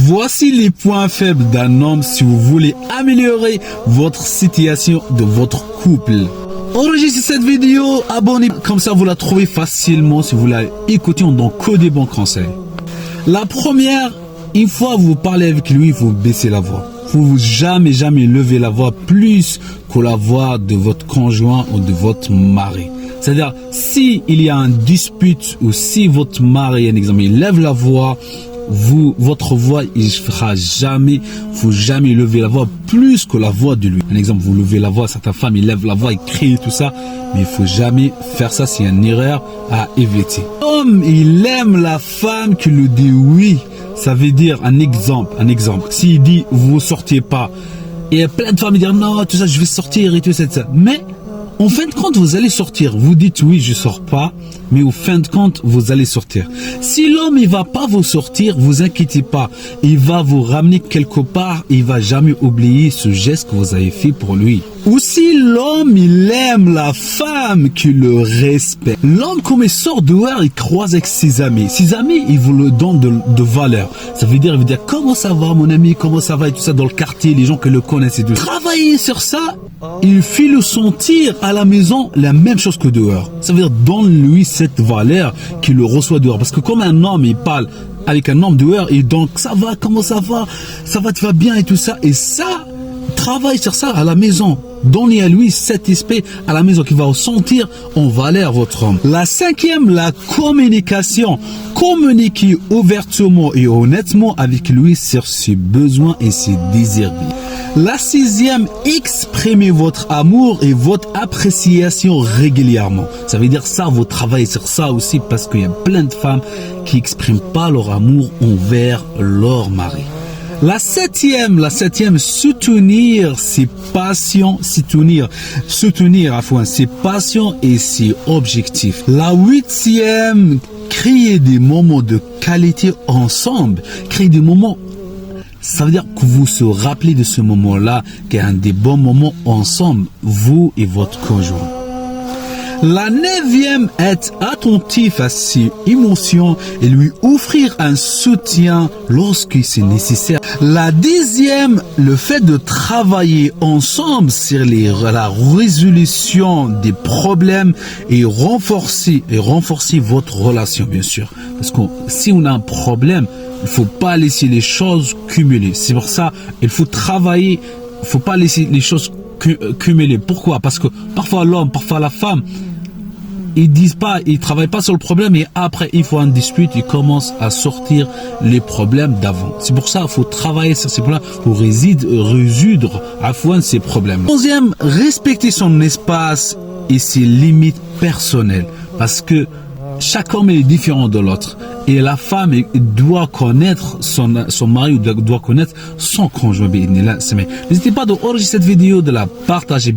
Voici les points faibles d'un homme si vous voulez améliorer votre situation de votre couple. Enregistrez cette vidéo, abonnez, comme ça vous la trouvez facilement si vous la écoutez, on donne que des bons conseils. La première, une fois vous parlez avec lui, vous baissez la voix. Vous jamais lever la voix plus que la voix de votre conjoint ou de votre mari. C'est-à-dire, si il y a un dispute ou si votre mari, un exemple, il lève la voix, votre voix, il fera jamais, faut jamais lever la voix plus que la voix de lui. Un exemple, vous levez la voix, certaines femmes, il lève la voix, il crie tout ça, mais il faut jamais faire ça, c'est une erreur à éviter. L'homme, il aime la femme qui lui dit oui. Ça veut dire un exemple. S'il dit vous sortiez pas, et il y a plein de femmes qui disent non, tout ça, je vais sortir et tout ça. Mais en fin de compte, vous allez sortir. Vous dites oui, je sors pas, mais au fin de compte, vous allez sortir. Si l'homme il va pas vous sortir, vous inquiétez pas. Il va vous ramener quelque part. Il va jamais oublier ce geste que vous avez fait pour lui. Ou si l'homme il aime la femme qui le respecte. L'homme comme il sort dehors, il croise avec ses amis. Ses amis, ils vous le donnent de valeur. Ça veut dire, il veut dire comment ça va mon ami, comment ça va et tout ça dans le quartier, les gens qui le connaissent et tout. Travailler sur ça, il fait le sentir à la maison la même chose que dehors. Ça veut dire donne-lui cette valeur qu'il le reçoit dehors. Parce que comme un homme il parle avec un homme dehors, et donc ça va, comment ça va, tu vas bien et tout ça. Et ça, travaille sur ça à la maison. Donnez à lui cet aspect à la maison qui va ressentir en valeur votre homme. La cinquième, la communication. Communiquez ouvertement et honnêtement avec lui sur ses besoins et ses désirs. La sixième, exprimez votre amour et votre appréciation régulièrement. Ça veut dire ça, vous travaillez sur ça aussi parce qu'il y a plein de femmes qui n'expriment pas leur amour envers leur mari. La septième, soutenir ses passions, soutenir ses passions et ses objectifs. La huitième, créer des moments de qualité ensemble, créer des moments. Ça veut dire que vous se rappelez de ce moment-là, qu'il y a un des bons moments ensemble, vous et votre conjoint. La neuvième, être attentif à ses émotions et lui offrir un soutien lorsque c'est nécessaire. La dixième, le fait de travailler ensemble sur la résolution des problèmes et renforcer votre relation, bien sûr. Parce que si on a un problème, il faut pas laisser les choses cumuler. C'est pour ça, il faut travailler. Il faut pas laisser les choses cumuler. Pourquoi? Parce que parfois l'homme, parfois la femme, ils travaillent pas sur le problème et après, il faut un dispute, ils commencent à sortir les problèmes d'avant. C'est pour ça qu'il faut travailler sur ces problèmes pour résoudre ces problèmes. Onzième, respecter son espace et ses limites personnelles. Parce que chaque homme est différent de l'autre. Et la femme doit connaître son mari, doit connaître son conjoint. N'hésitez pas à enregistrer cette vidéo, de la partager.